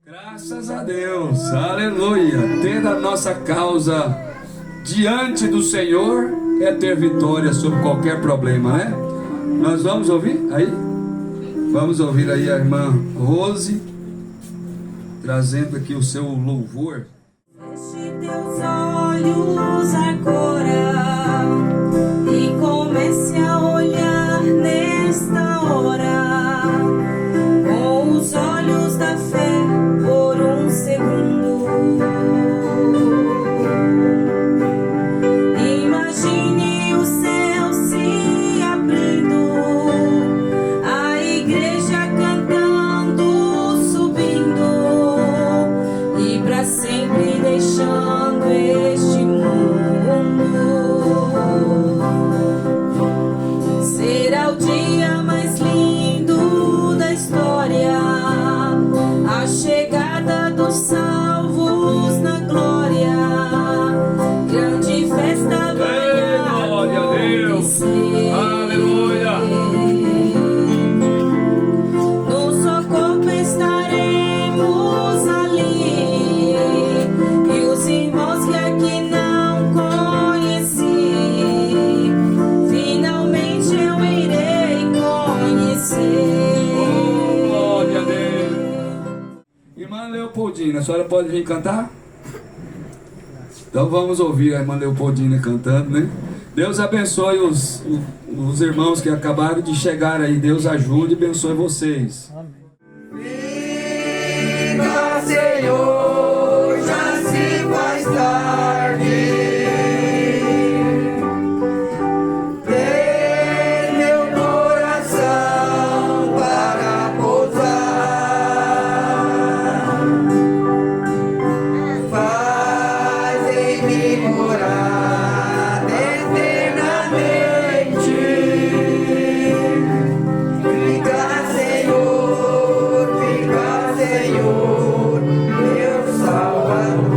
Graças a Deus, aleluia. Ter a nossa causa diante do Senhor é ter vitória sobre qualquer problema, né? Nós vamos ouvir aí? Vamos ouvir aí a irmã Rose, trazendo aqui o seu louvor. Feche teus olhos agora e comece a olhar nesta hora com os olhos da fé por um segundo. Imagine o céu se abrindo, a igreja cantando, subindo e para sempre deixando este mundo. Será o dia mais lindo da história, a chegada dos salvos na glória. Grande festa vai Glória a Deus, acontecer. aleluia. Num só corpo estaremos ali, e os irmãos que aqui não conheci, finalmente eu irei conhecer. Glória a Deus. Irmã Leopoldina, a senhora pode vir cantar? Então vamos ouvir a irmã Leopoldina cantando, né? Deus abençoe os irmãos que acabaram de chegar aí. Deus ajude e abençoe vocês. Venha, Senhor, já se faz tarde. Tem meu coração para pousar. Faz em mim morar eternamente. Fica, Senhor, meu Salvador.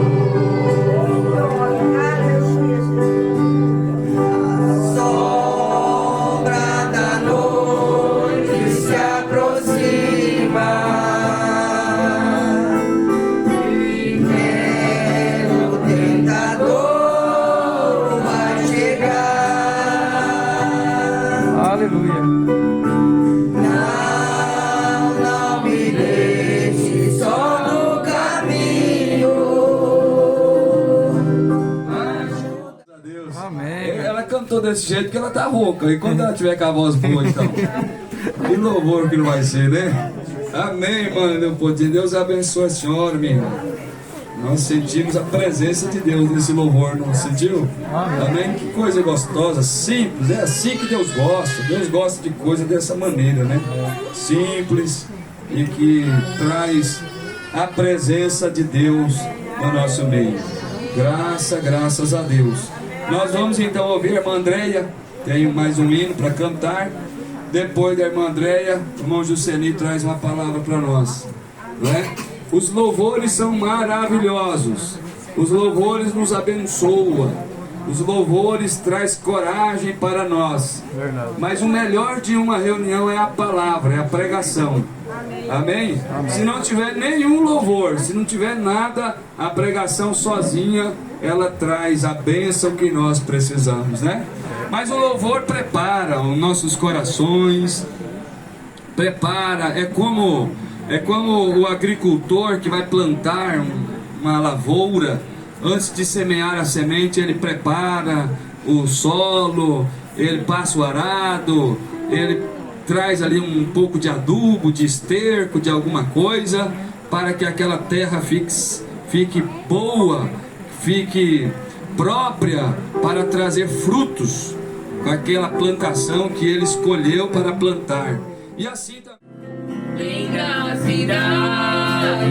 A sombra da noite se aproxima e quero o tentador vai chegar. Aleluia. Não me deixe só no caminho. Graças a Deus. Amém. Ela cantou desse jeito porque ela tá rouca. E quando ela tiver com a voz boa, então? Que louvor que não vai ser, né? Amém, mano. Leopoldina. Deus abençoe a senhora, minha irmã. Nós sentimos a presença de Deus nesse louvor, não sentiu? Amém. Que coisa gostosa, simples. É assim que Deus gosta. Deus gosta de coisa dessa maneira, né? Simples e que traz a presença de Deus no nosso meio. Graças a Deus. Nós vamos então ouvir a irmã Andréia. Tem mais um hino para cantar. Depois da irmã Andréia, o irmão Jusceli traz uma palavra para nós, né? Os louvores são maravilhosos. Os louvores nos abençoam. Os louvores traz coragem para nós. Mas o melhor de uma reunião é a palavra, é a pregação. Amém? Se não tiver nenhum louvor, se não tiver nada, a pregação sozinha, ela traz a bênção que nós precisamos, né? Mas o louvor prepara os nossos corações, prepara, é como o agricultor que vai plantar uma lavoura. Antes de semear a semente, ele prepara o solo, ele passa o arado, ele traz ali um pouco de adubo, de esterco, de alguma coisa, para que aquela terra fique boa, fique própria para trazer frutos com aquela plantação que ele escolheu para plantar. E assim também. Linda cidade,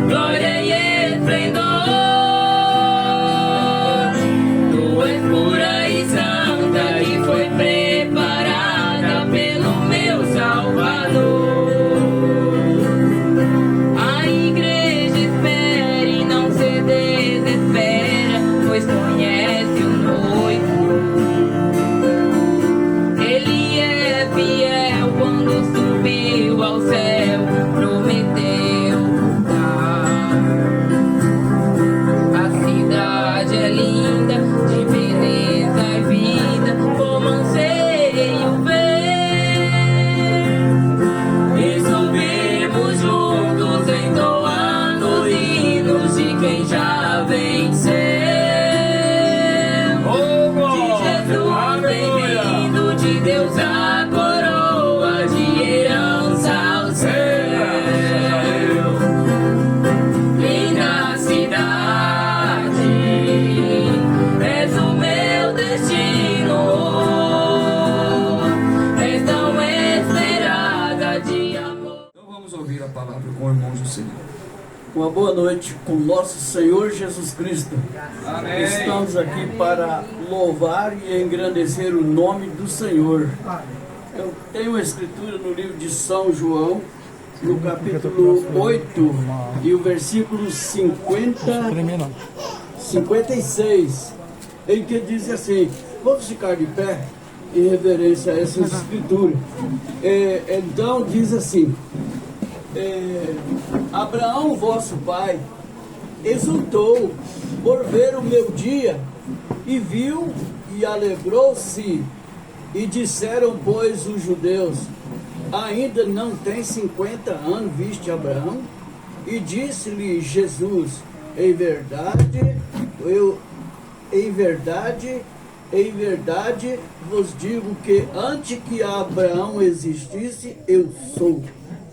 glória e esplendor, tu és pura e santa e foi preparada pelo meu Salvador. A igreja espera e não se desespera, pois conhece o noivo. Ele é fiel quando subiu ao céu, prometeu Deus a coroa de herança ao céu. Linda cidade, és o meu destino, és tão esperada de amor. Então vamos ouvir a palavra com o irmão José. Uma boa noite com nosso Senhor Jesus Cristo. Amém. Estamos aqui para louvar e engrandecer o nome do Senhor. Eu tenho uma escritura no livro de São João, no capítulo 8, e o versículo 56, em que diz assim: vamos ficar de pé em reverência a essa escritura. Então diz assim: Abraão, vosso pai, exultou por ver o meu dia, e viu e alegrou-se. E disseram, pois, os judeus: ainda não tem 50 anos viste Abraão? E disse-lhe Jesus: em verdade vos digo que antes que Abraão existisse, eu sou.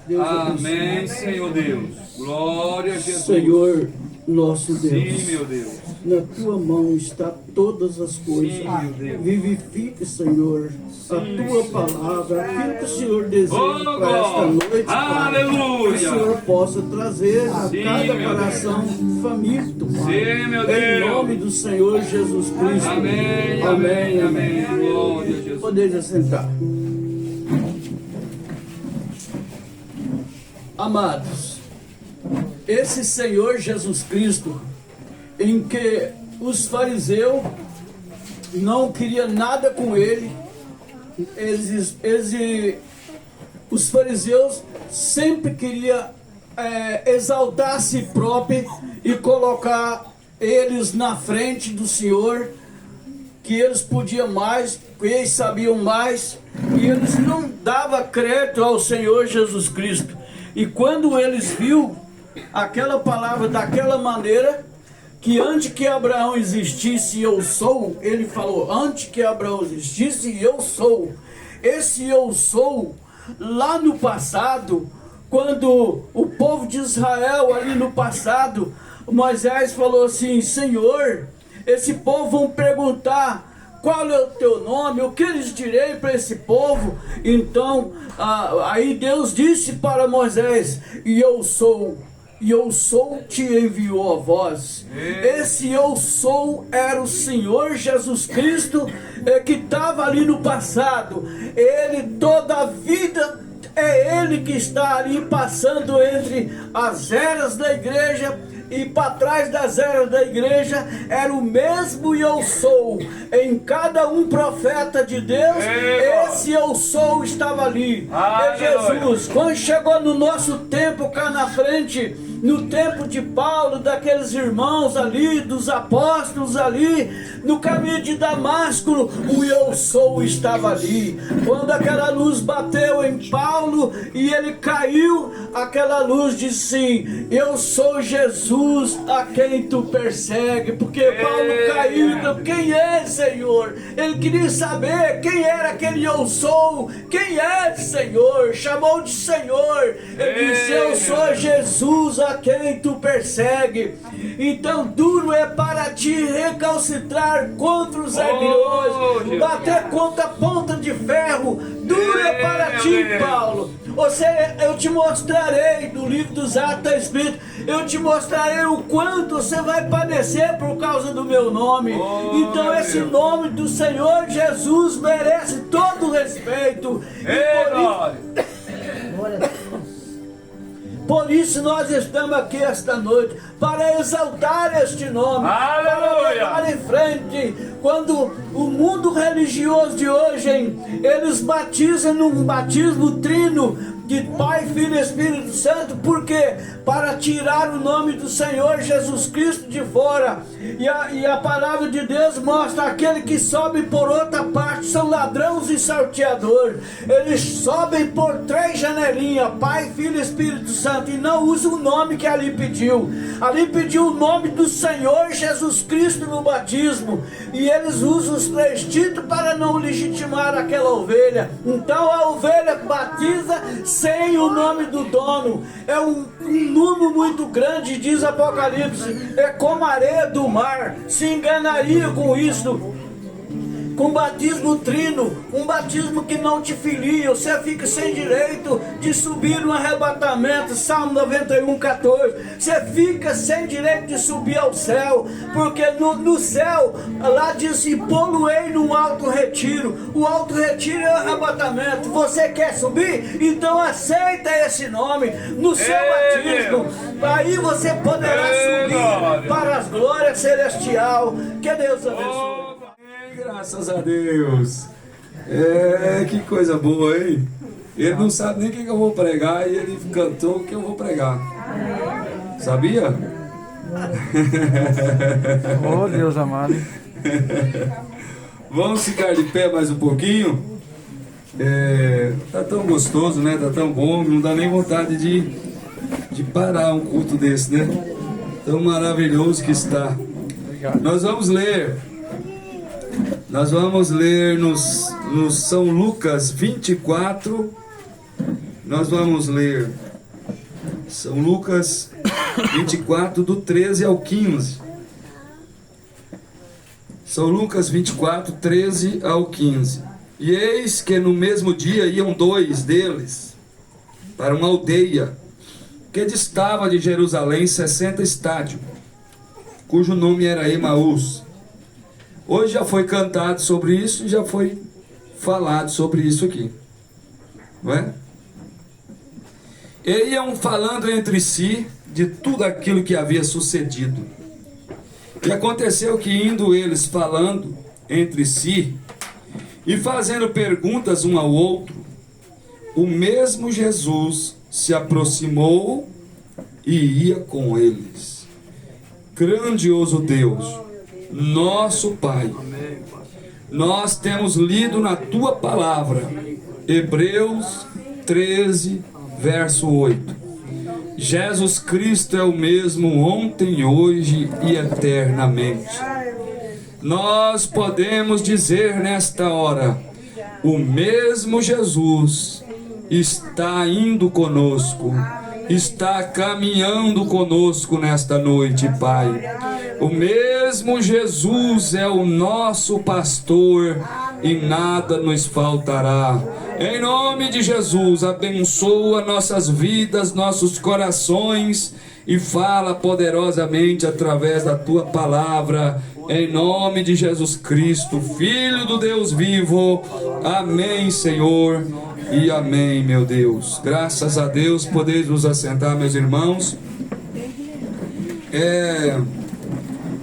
Deus Amém, abençoe. Senhor Deus. Glória a Jesus. Senhor nosso Deus, Sim, meu Deus. na tua mão está todas as coisas. Sim, meu Deus. Vivifique, Senhor, a tua palavra, aquilo que o Senhor deseja Oh, para esta glória. noite, Pai. Aleluia. Que o Senhor possa trazer a Sim, cada meu coração faminto, Pai. Sim, meu Em Deus. nome do Senhor Jesus Cristo. Amém, amém, amém. Glória a Jesus. Podeis assentar. Amados, esse Senhor Jesus Cristo, em que os fariseus não queriam nada com ele, os fariseus sempre queriam exaltar a si próprio e colocar eles na frente do Senhor, que eles podiam mais, que eles sabiam mais, e eles não davam crédito ao Senhor Jesus Cristo. E quando eles viram aquela palavra daquela maneira, que antes que Abraão existisse, eu sou, ele falou, antes que Abraão existisse, eu sou. Esse eu sou, lá no passado, quando o povo de Israel, ali no passado, Moisés falou assim: Senhor, esse povo vão perguntar qual é o teu nome, o que eles direi para esse povo? Então, aí Deus disse para Moisés: e eu sou te enviou a vós. Esse eu sou era o Senhor Jesus Cristo, que estava ali no passado. Ele, toda a vida, é Ele que está ali passando entre as eras da igreja. E para trás das eras da igreja era o mesmo eu sou. Em cada um profeta de Deus, esse eu sou estava ali. E Jesus, quando chegou no nosso tempo cá na frente, no tempo de Paulo, daqueles irmãos ali, dos apóstolos ali, no caminho de Damasco, o eu sou estava ali. Quando aquela luz bateu em Paulo e ele caiu, aquela luz disse assim: eu sou Jesus a quem tu persegue. Porque Paulo caiu e falou: quem é, Senhor? Ele queria saber quem era aquele eu sou. Quem é, Senhor? Chamou de Senhor. Ele disse: eu sou Jesus a quem tu persegue. Então duro é para ti recalcitrar contra os aguilhões, bater contra a ponta de ferro. Duro é para ti, Paulo. Eu te mostrarei, no livro dos Atos está escrito, eu te mostrarei o quanto você vai padecer por causa do meu nome. Então esse nome do Senhor Jesus merece todo o respeito. Por isso nós estamos aqui esta noite, para exaltar este nome, para levar em frente. Quando o mundo religioso de hoje, eles batizam num batismo trino, de Pai, Filho e Espírito Santo, porque para tirar o nome do Senhor Jesus Cristo de fora. E a palavra de Deus mostra aquele que sobe por outra parte são ladrões e salteadores. Eles sobem por 3 janelinhas, Pai, Filho e Espírito Santo, e não usam o nome que ali pediu. Ali pediu o nome do Senhor Jesus Cristo no batismo, e eles usam os 3 títulos para não legitimar aquela ovelha. Então a ovelha batiza sem o nome do dono. É um número muito grande, diz Apocalipse. É como a areia do mar. Se enganaria com isso. Com batismo trino, um batismo que não te filia, você fica sem direito de subir no arrebatamento, Salmo 91, 14, você fica sem direito de subir ao céu, porque no céu, lá diz, e poluei no alto retiro. O alto retiro é o arrebatamento. Você quer subir? Então aceita esse nome no seu batismo, aí você poderá subir para as glórias celestial. Que Deus abençoe. Graças a Deus. Que coisa boa, hein? Ele não sabe nem o que eu vou pregar e ele cantou o que eu vou pregar. Sabia? Oh, Deus amado. Vamos ficar de pé mais um pouquinho. Tá tão gostoso, né? Tá tão bom, não dá nem vontade de parar um culto desse, né? Tão maravilhoso que está. Nós vamos ler no São Lucas 24. Nós vamos ler São Lucas 24, do 13 ao 15. São Lucas 24, 13 ao 15. E eis que no mesmo dia iam 2 deles para uma aldeia que distava de Jerusalém 60 estádios, cujo nome era Emaús. Hoje já foi cantado sobre isso e já foi falado sobre isso aqui, não é? E iam falando entre si de tudo aquilo que havia sucedido. E aconteceu que, indo eles falando entre si e fazendo perguntas um ao outro, o mesmo Jesus se aproximou e ia com eles. Grandioso Deus, nosso Pai, nós temos lido na Tua Palavra, Hebreus 13, verso 8. Jesus Cristo é o mesmo ontem, hoje e eternamente. Nós podemos dizer nesta hora, o mesmo Jesus está indo conosco, está caminhando conosco nesta noite, Pai. O mesmo Jesus é o nosso pastor e nada nos faltará. Em nome de Jesus, abençoa nossas vidas, nossos corações e fala poderosamente através da Tua Palavra. Em nome de Jesus Cristo, Filho do Deus vivo. Amém, Senhor, e amém, meu Deus. Graças a Deus, podeis vos assentar, meus irmãos.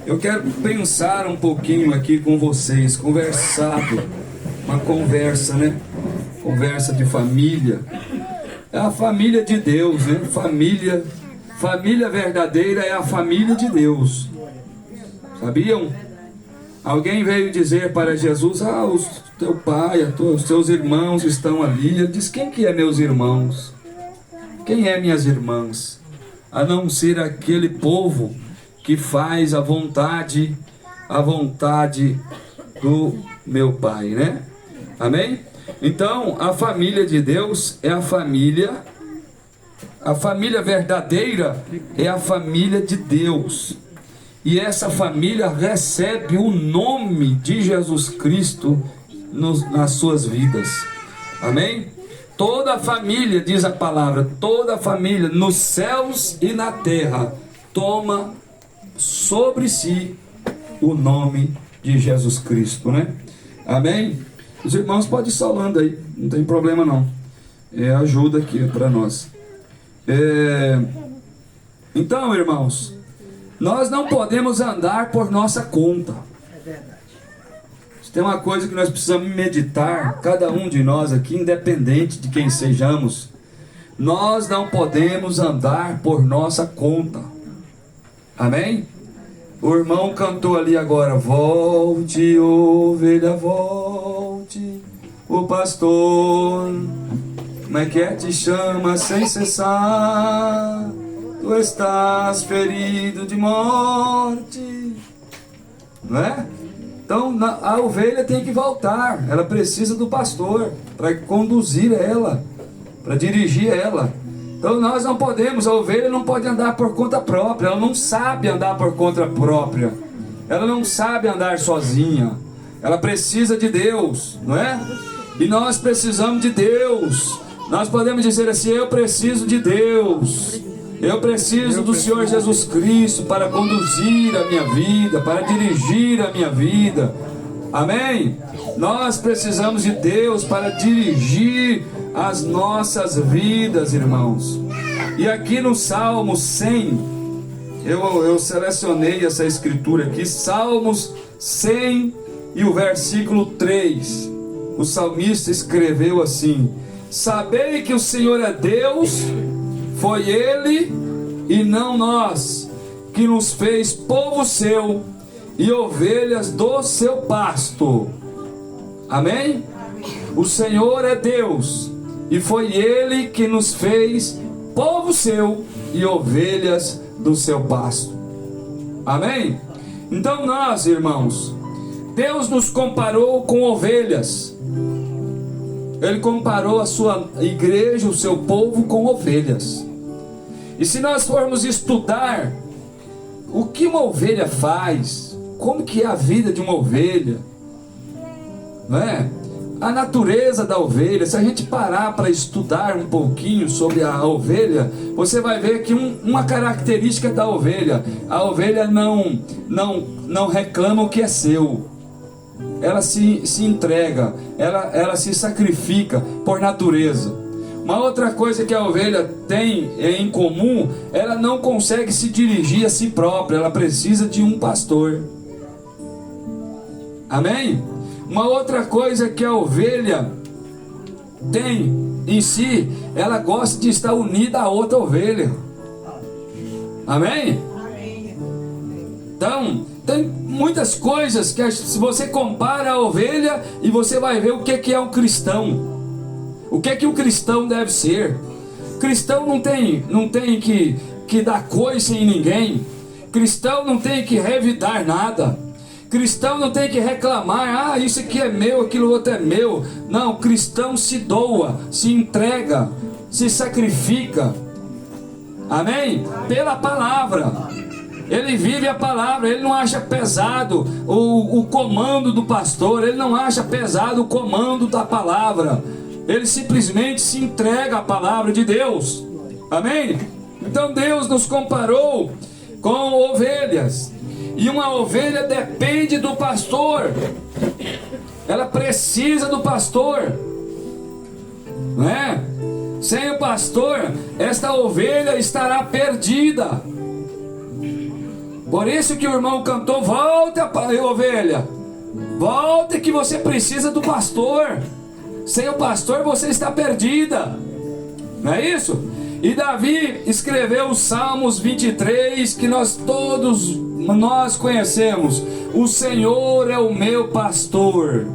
Eu quero pensar um pouquinho aqui com vocês, uma conversa, né? Conversa de família. É a família de Deus, né? Família verdadeira é a família de Deus. Sabiam? Alguém veio dizer para Jesus: o teu pai, os teus irmãos estão ali. Ele diz: quem que é meus irmãos? Quem é minhas irmãs? A não ser aquele povo que faz a vontade do meu Pai, né? Amém? Então, a família de Deus é a família verdadeira é a família de Deus. E essa família recebe o nome de Jesus Cristo nas suas vidas. Amém? Toda a família, diz a palavra, toda a família nos céus e na terra toma sobre si o nome de Jesus Cristo, né? Amém? Os irmãos podem ir solando aí, não tem problema não. Ajuda aqui para nós. Então, irmãos, nós não podemos andar por nossa conta. Tem uma coisa que nós precisamos meditar, cada um de nós aqui, independente de quem sejamos. Nós não podemos andar por nossa conta. Amém? O irmão cantou ali agora: volte, ovelha, volte. O pastor, como é que te chama sem cessar? Tu estás ferido de morte. Não é? Então a ovelha tem que voltar. Ela precisa do pastor para conduzir ela, para dirigir ela. Então nós não podemos, a ovelha não pode andar por conta própria. Ela não sabe andar por conta própria. Ela não sabe andar sozinha. Ela precisa de Deus, não é? E nós precisamos de Deus. Nós podemos dizer assim: eu preciso de Deus. Eu preciso do Senhor Jesus Cristo para conduzir a minha vida, para dirigir a minha vida. Amém? Nós precisamos de Deus para dirigir as nossas vidas, irmãos. E aqui no Salmo 100, eu selecionei essa escritura aqui, Salmos 100 e o versículo 3. O salmista escreveu assim: sabei que o Senhor é Deus, foi Ele e não nós, que nos fez povo seu e ovelhas do seu pasto. Amém? O Senhor é Deus e foi Ele que nos fez povo seu e ovelhas do seu pasto. Amém? Então nós, irmãos, Deus nos comparou com ovelhas. Ele comparou a sua igreja, o seu povo, com ovelhas. E se nós formos estudar o que uma ovelha faz, como que é a vida de uma ovelha, não é? A natureza da ovelha, se a gente parar para estudar um pouquinho sobre a ovelha, você vai ver que uma característica da ovelha: a ovelha não reclama o que é seu. Ela se entrega, ela se sacrifica por natureza. Uma outra coisa que a ovelha tem em comum: ela não consegue se dirigir a si própria, ela precisa de um pastor. Amém? Uma outra coisa que a ovelha tem em si: ela gosta de estar unida a outra ovelha. Amém? Então, tem muitas coisas que, se você compara a ovelha, e você vai ver o que é um cristão. O que o cristão deve ser. Cristão não tem que dar coice em ninguém. Cristão não tem que revidar nada. Cristão não tem que reclamar: isso aqui é meu, aquilo outro é meu. Não, cristão se doa, se entrega, se sacrifica. Amém? Pela palavra. Ele vive a palavra, ele não acha pesado o comando do pastor, ele não acha pesado o comando da palavra. Ele simplesmente se entrega à palavra de Deus. Amém? Então Deus nos comparou com ovelhas. E uma ovelha depende do pastor. Ela precisa do pastor, não é? Sem o pastor, esta ovelha estará perdida. Por isso que o irmão cantou: volta, ovelha, volta, que você precisa do pastor. Sem o pastor você está perdida. Não é isso? E Davi escreveu os Salmos 23, que todos nós conhecemos: o Senhor é o meu pastor.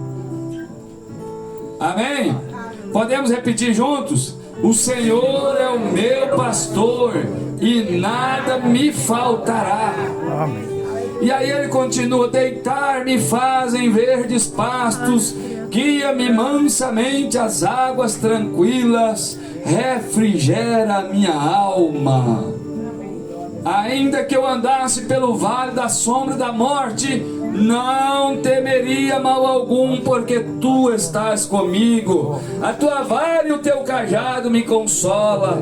Amém? Podemos repetir juntos? O Senhor é o meu pastor e nada me faltará. Amém. E aí ele continua: deitar-me faz em verdes pastos, guia-me mansamente às águas tranquilas, refrigera a minha alma. Ainda que eu andasse pelo vale da sombra da morte, não temeria mal algum, porque tu estás comigo. A tua vara e o teu cajado me consola.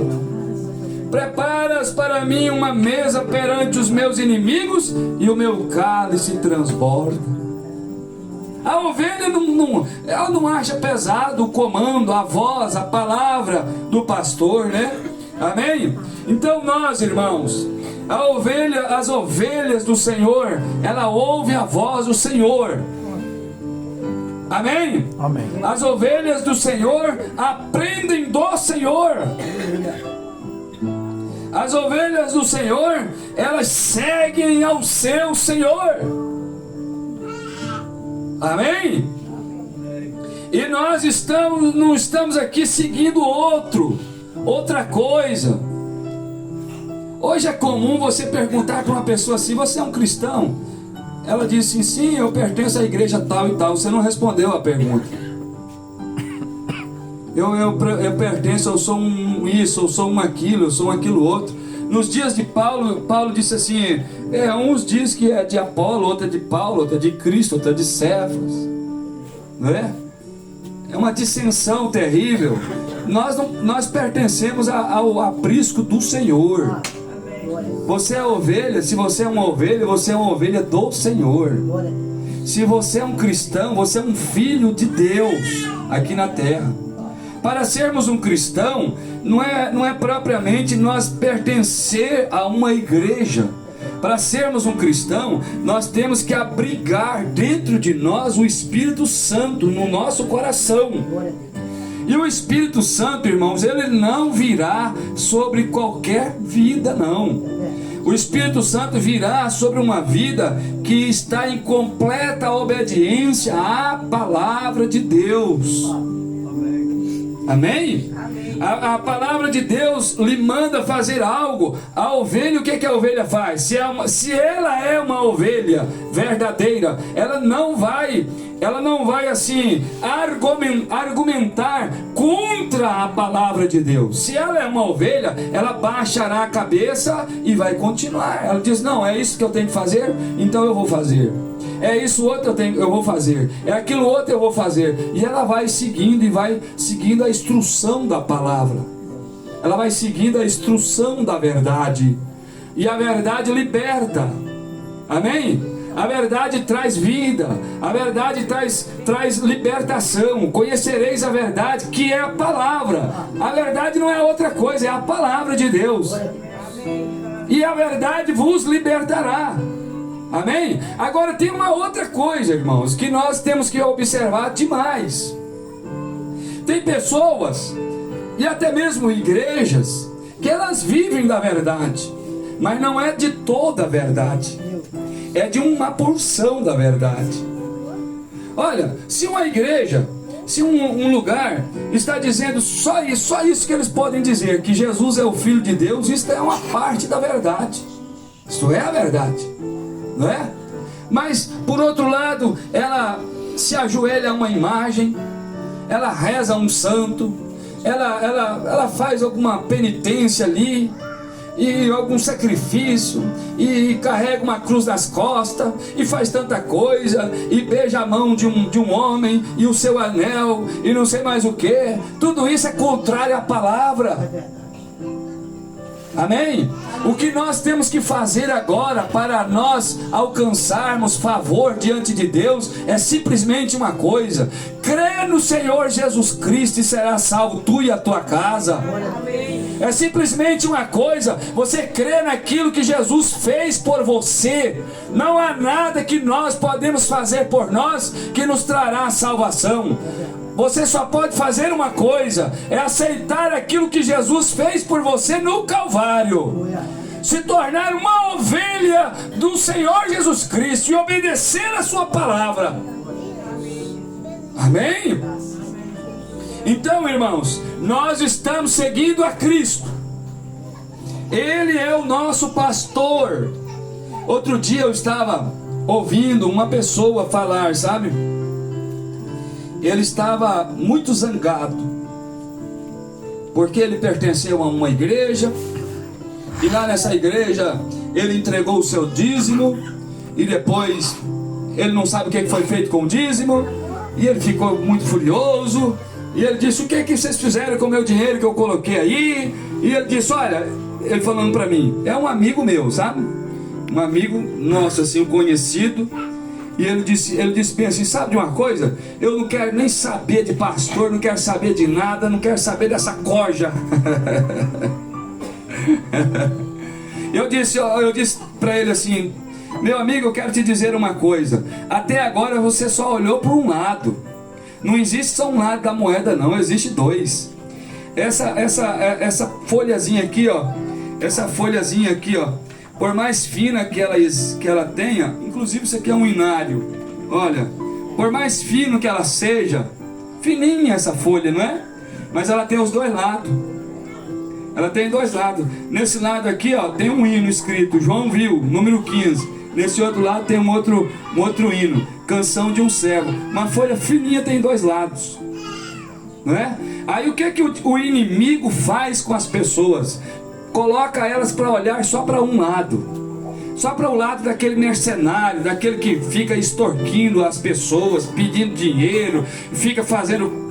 Preparas para mim uma mesa perante os meus inimigos, e o meu cálice transborda. A ovelha ela não acha pesado o comando, a voz, a palavra do pastor, né? Amém? Então nós, irmãos, as ovelhas do Senhor, ela ouve a voz do Senhor. Amém? Amém. As ovelhas do Senhor aprendem do Senhor. As ovelhas do Senhor, elas seguem ao seu Senhor. Amém? E nós não estamos aqui seguindo outra coisa. Hoje é comum você perguntar para uma pessoa assim: você é um cristão? Ela diz assim: sim, eu pertenço à igreja tal e tal. Você não respondeu a pergunta. Eu pertenço, eu sou um isso, eu sou um aquilo, eu sou um aquilo outro. Nos dias de Paulo, Paulo disse assim: uns diz que é de Apolo, outro é de Paulo, outro é de Cristo, outro é de Cefas. Não é? É uma dissensão terrível. Nós pertencemos ao aprisco do Senhor. Você é ovelha. Se você é uma ovelha do Senhor. Se você é um cristão, você é um filho de Deus aqui na terra. Para sermos um cristão, não é propriamente nós pertencer a uma igreja. Para sermos um cristão, nós temos que abrigar dentro de nós o Espírito Santo no nosso coração. E o Espírito Santo, irmãos, ele não virá sobre qualquer vida, não. O Espírito Santo virá sobre uma vida que está em completa obediência à palavra de Deus. Amém? A palavra de Deus lhe manda fazer algo. A ovelha, o que a ovelha faz? Se ela é uma ovelha verdadeira, ela não vai assim argumentar contra a palavra de Deus. Se ela é uma ovelha, ela baixará a cabeça e vai continuar. Ela diz: não, é isso que eu tenho que fazer, então eu vou fazer. É isso outro eu vou fazer. É aquilo outro eu vou fazer. E ela vai seguindo a instrução da palavra. Ela vai seguindo a instrução da verdade. E a verdade liberta. Amém? A verdade traz vida. A verdade traz libertação. Conhecereis a verdade, que é a palavra. A verdade não é outra coisa, é a palavra de Deus. E a verdade vos libertará. Amém? Agora tem uma outra coisa, irmãos, que nós temos que observar demais. Tem pessoas, e até mesmo igrejas, que elas vivem da verdade, mas não é de toda a verdade, é de uma porção da verdade. Olha, se uma igreja, se um lugar está dizendo só isso que eles podem dizer, que Jesus é o Filho de Deus, isso é uma parte da verdade. Isso é a verdade. Não é? Mas por outro lado, ela se ajoelha a uma imagem, ela reza a um santo, ela faz alguma penitência ali, e algum sacrifício, e carrega uma cruz nas costas, e faz tanta coisa, e beija a mão de um homem, e o seu anel, e não sei mais o que. Tudo isso é contrário à palavra. Amém? O que nós temos que fazer agora para nós alcançarmos favor diante de Deus é simplesmente uma coisa: crê no Senhor Jesus Cristo e será salvo tu e a tua casa. É simplesmente uma coisa: você crê naquilo que Jesus fez por você. Não há nada que nós podemos fazer por nós que nos trará a salvação. Você só pode fazer uma coisa: é aceitar aquilo que Jesus fez por você no Calvário, se tornar uma ovelha do Senhor Jesus Cristo e obedecer a sua palavra. Amém? Então, irmãos, nós estamos seguindo a Cristo. Ele é o nosso pastor. Outro dia eu estava ouvindo uma pessoa falar, sabe? Ele estava muito zangado, porque ele pertenceu a uma igreja, e lá nessa igreja ele entregou o seu dízimo, e depois ele não sabe o que foi feito com o dízimo, e ele ficou muito furioso, e ele disse: o que vocês fizeram com o meu dinheiro que eu coloquei aí? E ele disse: olha, ele falando para mim, é um amigo meu, sabe? Um amigo nosso, assim, um conhecido. E ele disse bem assim: sabe de uma coisa? Eu não quero nem saber de pastor, não quero saber de nada, não quero saber dessa corja. Eu disse para ele assim: meu amigo, eu quero te dizer uma coisa. Até agora você só olhou para um lado. Não existe só um lado da moeda, não, existe dois. essa folhazinha aqui, ó, por mais fina que ela tenha, inclusive isso aqui é um inário, olha, por mais fino que ela seja, fininha essa folha, não é? Mas ela tem os dois lados. Ela tem dois lados. Nesse lado aqui, ó, tem um hino escrito, João viu, número 15. Nesse outro lado tem um outro hino, Canção de um Cego. Uma folha fininha tem dois lados, não é? Aí o que o inimigo faz com as pessoas? Coloca elas para olhar só para um lado, só para o lado daquele mercenário, daquele que fica extorquindo as pessoas, pedindo dinheiro, fica fazendo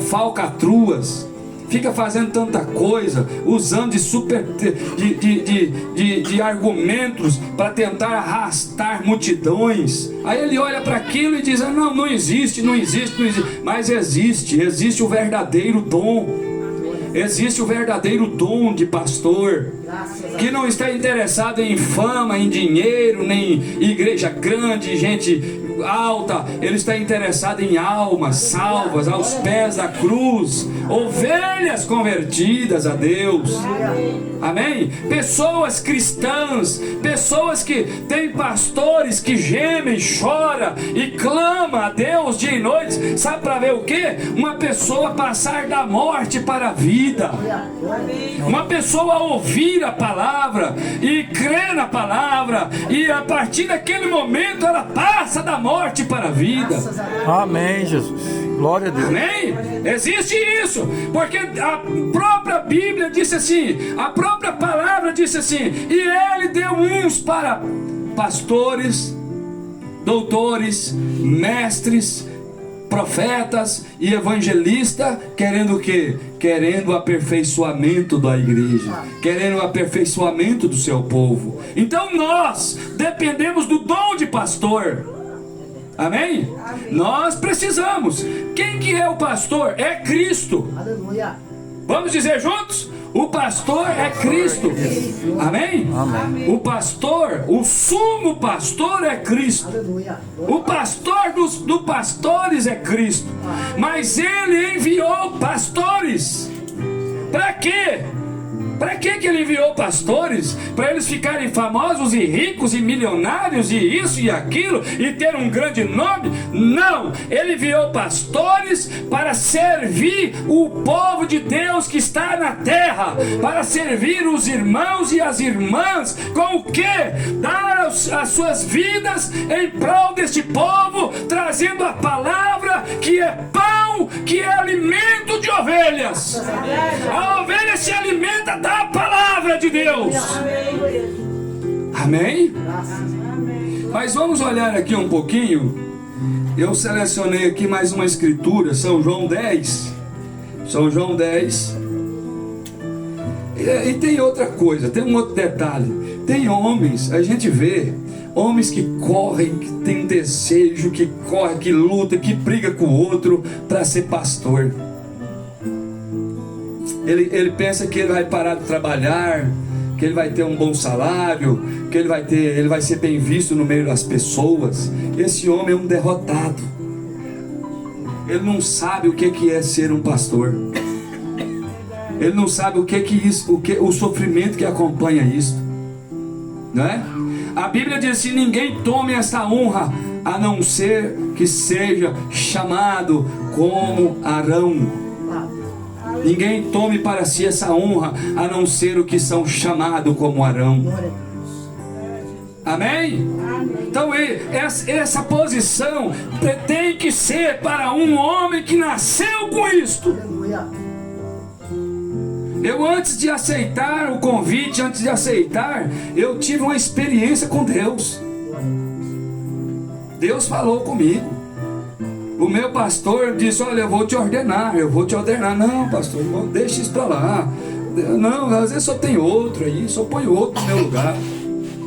falcatruas, fica fazendo tanta coisa, usando de argumentos para tentar arrastar multidões. Aí ele olha para aquilo e diz: não existe. Mas existe o verdadeiro dom. Existe o verdadeiro dom de pastor, que não está interessado em fama, em dinheiro, nem igreja grande, gente alta. Ele está interessado em almas salvas aos pés da cruz, ovelhas convertidas a Deus. Amém? Pessoas cristãs, pessoas que têm pastores que gemem, choram e clamam a Deus dia e noite. Sabe para ver o que? Uma pessoa passar da morte para a vida, uma pessoa ouvir a palavra e crer na palavra, e a partir daquele momento ela passa da morte para a vida. Amém, Jesus. Glória a Deus. Amém? Existe isso, porque a própria Bíblia disse assim, a própria palavra disse assim: e ele deu uns para pastores, doutores, mestres, profetas e evangelistas, querendo o quê? Querendo o aperfeiçoamento da igreja, querendo o aperfeiçoamento do seu povo. Então nós dependemos do dom de pastor. Amém? Nós precisamos. Quem que é o pastor? É Cristo. Aleluia. Vamos dizer juntos? O pastor é Cristo. Amém? Amém. O pastor, o sumo pastor é Cristo. Aleluia. O pastor dos pastores é Cristo. Mas ele enviou pastores. Para quê? Para que ele enviou pastores? Para eles ficarem famosos e ricos e milionários e isso e aquilo e ter um grande nome? Não! Ele enviou pastores para servir o povo de Deus que está na terra, para servir os irmãos e as irmãs. Com o que? Dar as suas vidas em prol deste povo, trazendo a palavra que é pão, que é alimento de ovelhas. A ovelha se alimenta da palavra de Deus. Amém? Mas vamos olhar aqui um pouquinho. Eu selecionei aqui mais uma escritura, São João 10. São João 10. E tem outra coisa, tem um outro detalhe. Tem homens, a gente vê homens que correm, que tem desejo, que corre, que luta, que briga com o outro para ser pastor. Ele pensa que ele vai parar de trabalhar, que ele vai ter um bom salário, que ele vai ser bem visto no meio das pessoas. Esse homem é um derrotado. Ele não sabe o que é ser um pastor. Ele não sabe o sofrimento que acompanha isso, não é? A Bíblia diz assim: ninguém tome essa honra a não ser que seja chamado como Arão. Ninguém tome para si essa honra a não ser o que são chamados como Arão. Amém? Então essa posição tem que ser para um homem que nasceu com isto. Eu, antes de aceitar o convite, eu tive uma experiência com Deus. Deus falou comigo. O meu pastor disse: olha, eu vou te ordenar. Não, pastor, deixa isso para lá. Não, às vezes só tem outro aí, só põe outro no meu lugar.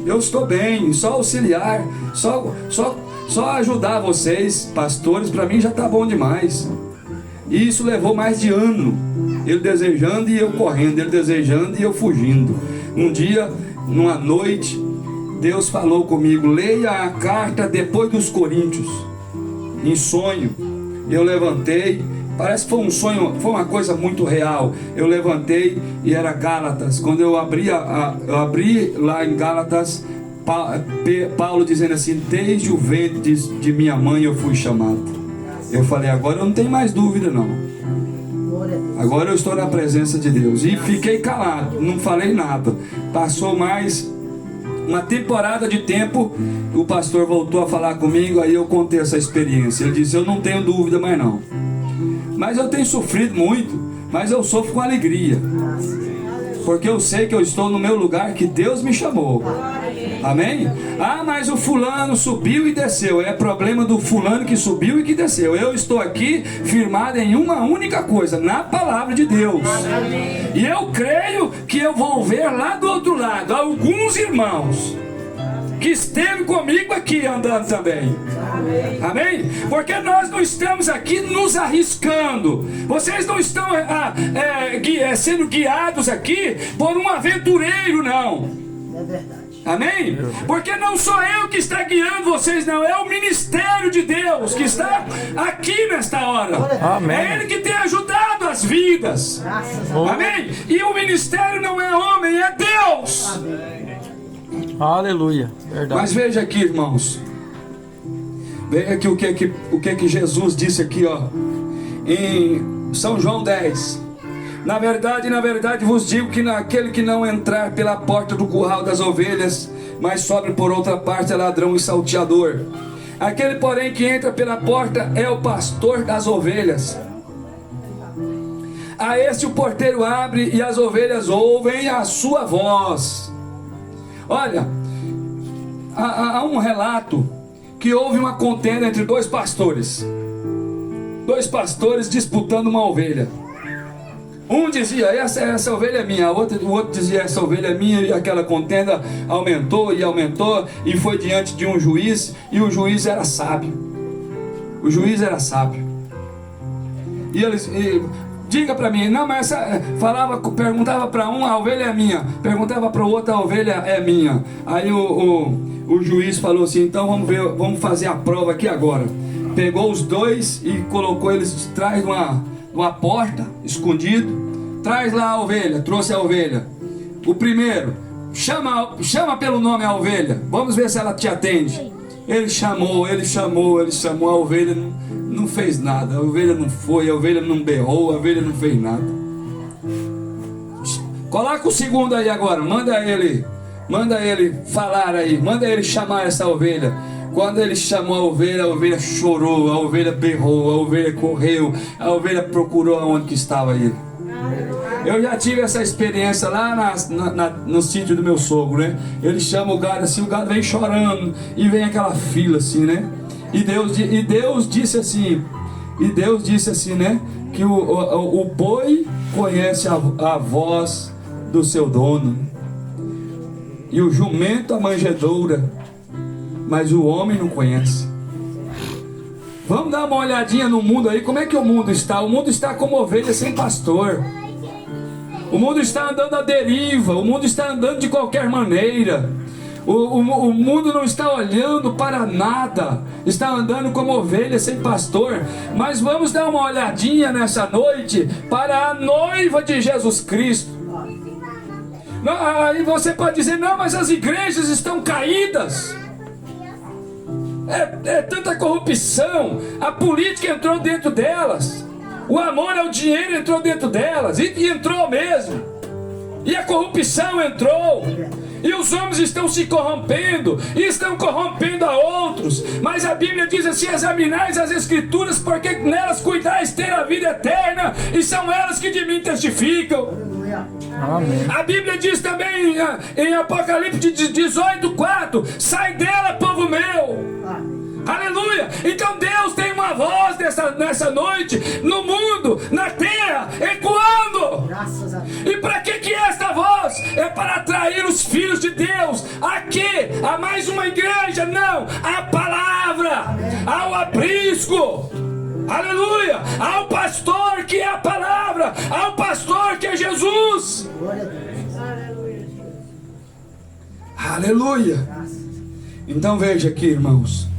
Eu estou bem, só auxiliar, só ajudar vocês, pastores, para mim já está bom demais. E isso levou mais de ano. Ele desejando e eu correndo, ele desejando e eu fugindo. Um dia, numa noite, Deus falou comigo: leia a carta depois dos Coríntios. Em sonho, eu levantei Parece que foi um sonho, foi uma coisa muito real. Eu levantei e era Gálatas. Quando eu abri lá em Gálatas, Paulo dizendo assim: desde o ventre de minha mãe eu fui chamado. Eu falei: agora eu não tenho mais dúvida não. Agora eu estou na presença de Deus. E fiquei calado, não falei nada. Passou mais uma temporada de tempo, o pastor voltou a falar comigo. Aí eu contei essa experiência. Ele disse: eu não tenho dúvida mais não, mas eu tenho sofrido muito, mas eu sofro com alegria, porque eu sei que eu estou no meu lugar que Deus me chamou. Amém? Ah, mas o fulano subiu e desceu. É problema do fulano que subiu e que desceu. Eu estou aqui firmado em uma única coisa, na palavra de Deus. E eu creio que eu vou ver lá do outro lado alguns irmãos que esteve comigo aqui andando também. Amém? Porque nós não estamos aqui nos arriscando. Vocês não estão sendo guiados aqui por um aventureiro, não. É verdade. Amém? Porque não sou eu que está guiando vocês, não. É o ministério de Deus que está aqui nesta hora. Amém. É Ele que tem ajudado as vidas. Amém? E o ministério não é homem, é Deus. Aleluia. Verdade. Mas veja aqui, irmãos. Veja aqui o que Jesus disse aqui, ó, em São João 10. Na verdade vos digo que naquele que não entrar pela porta do curral das ovelhas, mas sobe por outra parte, é ladrão e salteador. Aquele, porém, que entra pela porta é o pastor das ovelhas. A este o porteiro abre e as ovelhas ouvem a sua voz. Olha, há um relato que houve uma contenda entre dois pastores disputando uma ovelha. Um dizia: essa ovelha é minha. O outro dizia: essa ovelha é minha. E aquela contenda aumentou e foi diante de um juiz. E o juiz era sábio. E eles: diga para mim. Não, mas perguntava para um: a ovelha é minha. Perguntava para o outro: a ovelha é minha. Aí o juiz falou assim: então vamos fazer a prova aqui agora. Pegou os dois e colocou eles de trás de uma porta, escondido. Traz lá a ovelha. Trouxe a ovelha. O primeiro: chama pelo nome a ovelha, vamos ver se ela te atende. Ele chamou. A ovelha não fez nada. A ovelha não foi, a ovelha não berrou, a ovelha não fez nada. Coloca o segundo aí agora. Manda ele falar aí. Manda ele chamar essa ovelha. Quando ele chamou a ovelha chorou, a ovelha berrou, a ovelha correu, a ovelha procurou onde que estava ele. Eu já tive essa experiência lá no sítio do meu sogro, né? Ele chama o gado assim, o gado vem chorando e vem aquela fila assim, né? E Deus disse assim, né? Que o boi conhece a voz do seu dono, e o jumento a manjedoura, mas o homem não conhece. Vamos dar uma olhadinha no mundo aí. Como é que o mundo está? O mundo está como ovelha sem pastor. O mundo está andando à deriva. O mundo está andando de qualquer maneira. O mundo não está olhando para nada. Está andando como ovelha sem pastor. Mas vamos dar uma olhadinha nessa noite para a noiva de Jesus Cristo. Aí você pode dizer: não, mas as igrejas estão caídas. É tanta corrupção. A política entrou dentro delas. O amor ao dinheiro entrou dentro delas. E entrou mesmo. E a corrupção entrou. E os homens estão se corrompendo. E estão corrompendo a outros. Mas a Bíblia diz assim: examinais as Escrituras, porque nelas cuidais ter a vida eterna, e são elas que de mim testificam. Amém. A Bíblia diz também em Apocalipse 18:4: sai dela, povo meu. Aleluia! Então Deus tem uma voz nessa noite, no mundo, na terra, ecoando. Graças a Deus. E para que é esta voz? É para atrair os filhos de Deus. A quê? A mais uma igreja? Não! A palavra! Ao aprisco! Aleluia! Ao pastor que é a palavra! Ao pastor que é Jesus! Glória a Deus. Aleluia! Então veja aqui, irmãos.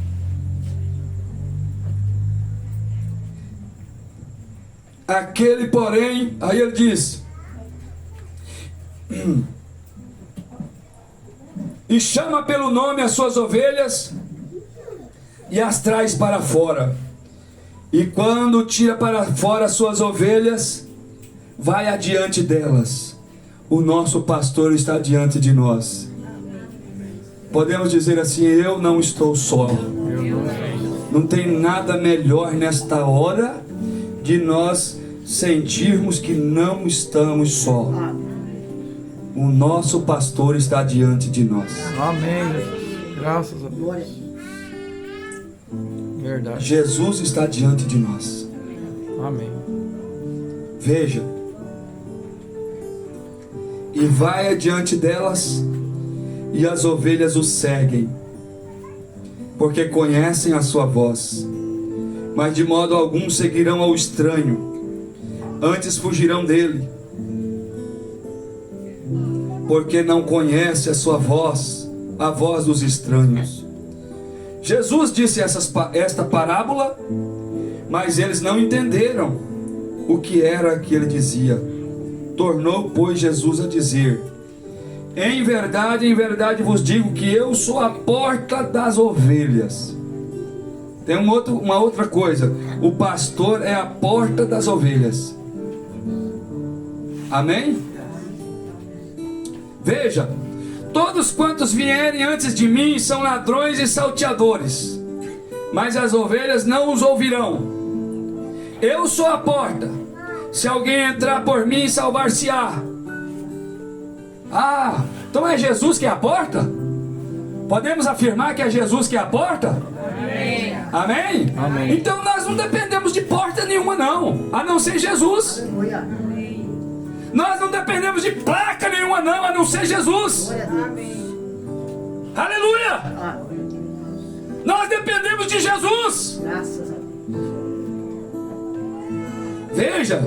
Aquele, porém, aí ele diz: e chama pelo nome as suas ovelhas e as traz para fora. E quando tira para fora as suas ovelhas, vai adiante delas. O nosso pastor está diante de nós. Podemos dizer assim: eu não estou só. Não tem nada melhor nesta hora de nós sentirmos que não estamos só. O nosso pastor está diante de nós. Amém, Jesus. Graças a Deus. Glória a Deus. Verdade. Jesus está diante de nós. Amém. Veja. E vai adiante delas, e as ovelhas o seguem, porque conhecem a sua voz. Mas de modo algum seguirão ao estranho, antes fugirão dele, porque não conhece a sua voz, a voz dos estranhos. Jesus disse esta parábola, mas eles não entenderam o que era que ele dizia. Tornou, pois, Jesus a dizer: em verdade vos digo que eu sou a porta das ovelhas. Tem uma outra coisa: o pastor é a porta das ovelhas. Amém? Veja, todos quantos vierem antes de mim são ladrões e salteadores, mas as ovelhas não os ouvirão. Eu sou a porta. Se alguém entrar por mim, salvar-se-á. Ah, então é Jesus que é a porta? Podemos afirmar que é Jesus que é a porta? Amém. Amém? Amém. Então nós não dependemos de porta nenhuma não, a não ser Jesus. Aleluia. Nós não dependemos de placa nenhuma não, a não ser Jesus. Glória a Deus. Aleluia! Ah, Nós dependemos de Jesus. graças a Deus. Veja,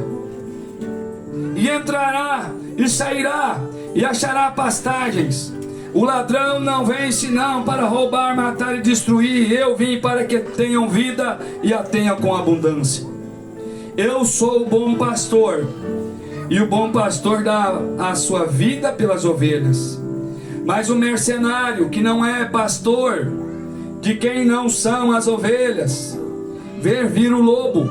e entrará e sairá e achará pastagens. O ladrão não vem senão para roubar, matar e destruir. Eu vim para que tenham vida e a tenham com abundância. Eu sou o bom pastor, e o bom pastor dá a sua vida pelas ovelhas. Mas o mercenário, que não é pastor, de quem não são as ovelhas, vê vir o lobo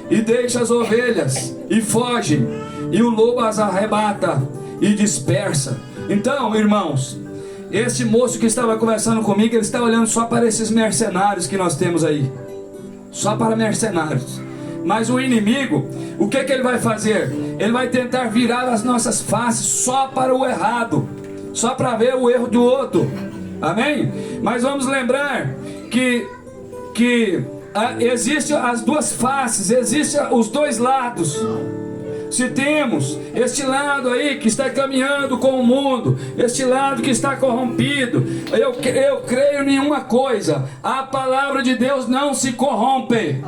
e deixa as ovelhas e foge, e o lobo as arrebata e dispersa. Então, irmãos, esse moço que estava conversando comigo, ele está olhando só para esses mercenários que nós temos aí, só para mercenários. Mas o inimigo, o que ele vai fazer? Ele vai tentar virar as nossas faces só para o errado, só para ver o erro do outro. Amém? Mas vamos lembrar que existem as duas faces, existem os dois lados. Se temos este lado aí que está caminhando com o mundo, este lado que está corrompido, eu creio em uma coisa: a palavra de Deus não se corrompe.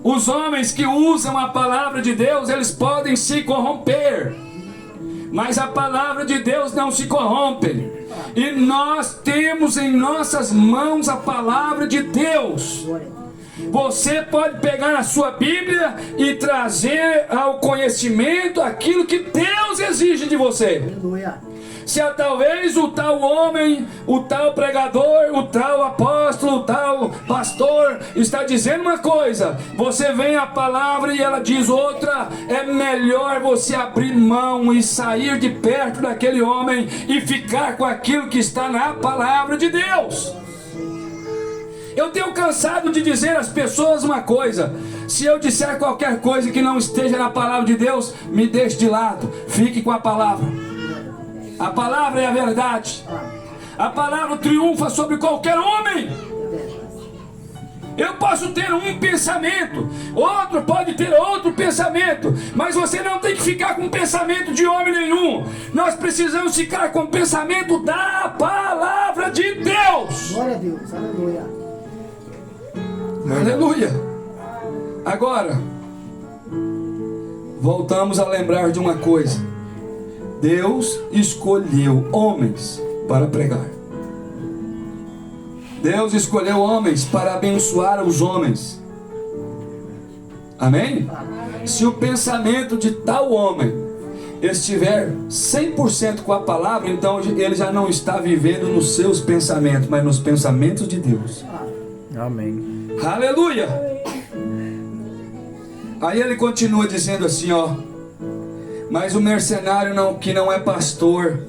Os homens que usam a palavra de Deus, eles podem se corromper, mas a palavra de Deus não se corrompe. E nós temos em nossas mãos a palavra de Deus. Você pode pegar a sua Bíblia e trazer ao conhecimento aquilo que Deus exige de você. Aleluia. Se talvez o tal homem, o tal pregador, o tal apóstolo, o tal pastor está dizendo uma coisa, você vem a palavra e ela diz outra, é melhor você abrir mão e sair de perto daquele homem e ficar com aquilo que está na palavra de Deus. Eu tenho cansado de dizer às pessoas uma coisa: se eu disser qualquer coisa que não esteja na palavra de Deus, me deixe de lado, fique com a palavra. A palavra é a verdade. A palavra triunfa sobre qualquer homem. Eu posso ter um pensamento, outro pode ter outro pensamento, mas você não tem que ficar com pensamento de homem nenhum. Nós precisamos ficar com o pensamento da palavra de Deus. Glória a Deus. Aleluia. Aleluia. Agora, voltamos a lembrar de uma coisa: Deus escolheu homens para pregar. Deus escolheu homens para abençoar os homens. Amém? Se o pensamento de tal homem estiver 100% com a palavra, então ele já não está vivendo nos seus pensamentos, mas nos pensamentos de Deus. Amém. Aleluia! Aí ele continua dizendo assim, ó: mas o mercenário que não é pastor,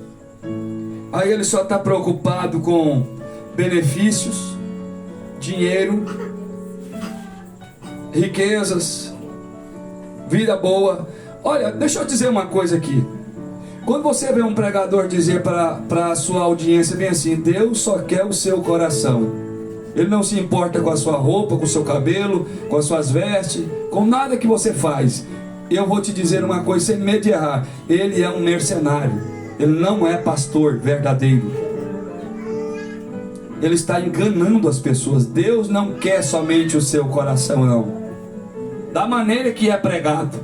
aí ele só está preocupado com benefícios, dinheiro, riquezas, vida boa. Olha, deixa eu dizer uma coisa aqui. Quando você vê um pregador dizer para a sua audiência bem assim: Deus só quer o seu coração, Ele não se importa com a sua roupa, com o seu cabelo, com as suas vestes, com nada que você faz. Eu vou te dizer uma coisa sem medo de errar: ele é um mercenário, ele não é pastor verdadeiro. Ele está enganando as pessoas. Deus não quer somente o seu coração, não, da maneira que é pregado,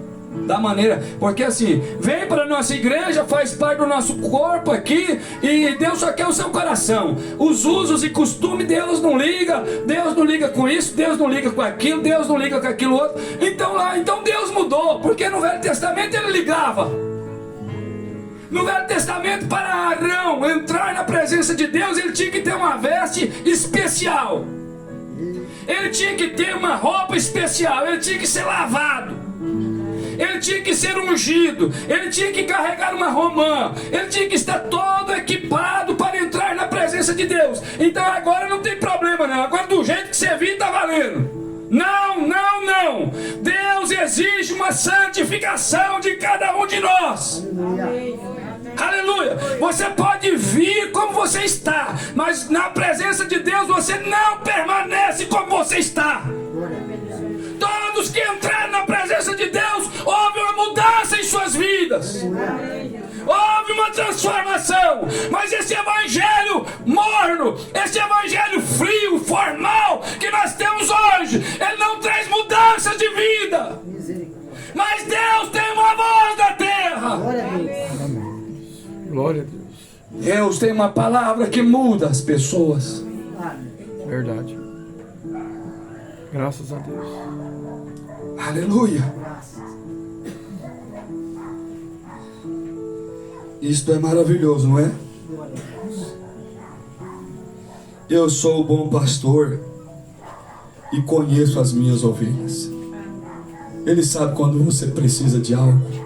da maneira, porque assim, vem para a nossa igreja, faz parte do nosso corpo aqui, e Deus só quer o seu coração. Os usos e costumes, Deus não liga com isso, Deus não liga com aquilo, Deus não liga com aquilo outro. Então Deus mudou, porque no Velho Testamento ele ligava. No Velho Testamento, para Arão entrar na presença de Deus, ele tinha que ter uma veste especial, ele tinha que ter uma roupa especial, ele tinha que ser lavado, ele tinha que ser ungido, ele tinha que carregar uma romã, ele tinha que estar todo equipado para entrar na presença de Deus. Então agora não tem problema não, agora do jeito que você vir está valendo. Não, Deus exige uma santificação de cada um de nós. Aleluia. Você pode vir como você está, mas na presença de Deus você não permanece como você está. Todos que entraram na presença de Deus, houve uma mudança em suas vidas, houve uma transformação. Mas esse evangelho morno, esse evangelho frio, formal que nós temos hoje, ele não traz mudança de vida. Mas Deus tem uma voz da terra. Glória a Deus. Deus tem uma palavra que muda as pessoas. Verdade. Graças a Deus. Aleluia. Isto é maravilhoso, não é? Eu sou o bom pastor e conheço as minhas ovelhas. Ele sabe quando você precisa de algo.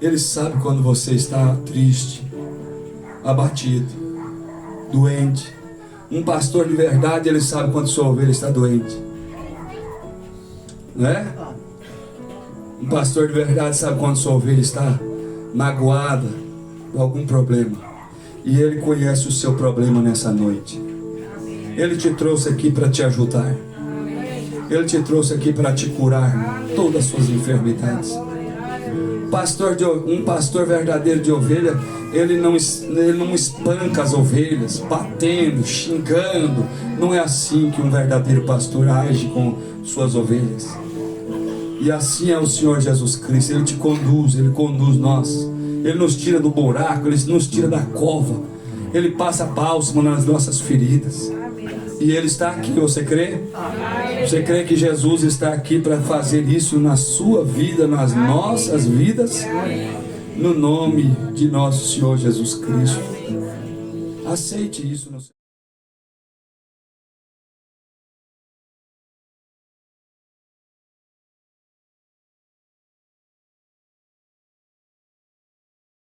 Ele sabe quando você está triste, abatido, doente. Um pastor de verdade, ele sabe quando sua ovelha está doente, né? Um pastor de verdade sabe quando sua ovelha está magoada por algum problema. E ele conhece o seu problema nessa noite. Ele te trouxe aqui para te ajudar. Ele te trouxe aqui para te curar todas as suas enfermidades. Um pastor verdadeiro de ovelha, ele não espanca as ovelhas, batendo, xingando. Não é assim que um verdadeiro pastor age com suas ovelhas. E assim é o Senhor Jesus Cristo. Ele te conduz, Ele conduz nós. Ele nos tira do buraco, Ele nos tira da cova. Ele passa bálsamo nas nossas feridas. E Ele está aqui, você crê? Você crê que Jesus está aqui para fazer isso na sua vida, nas nossas vidas? No nome de nosso Senhor Jesus Cristo. Aceite isso no seu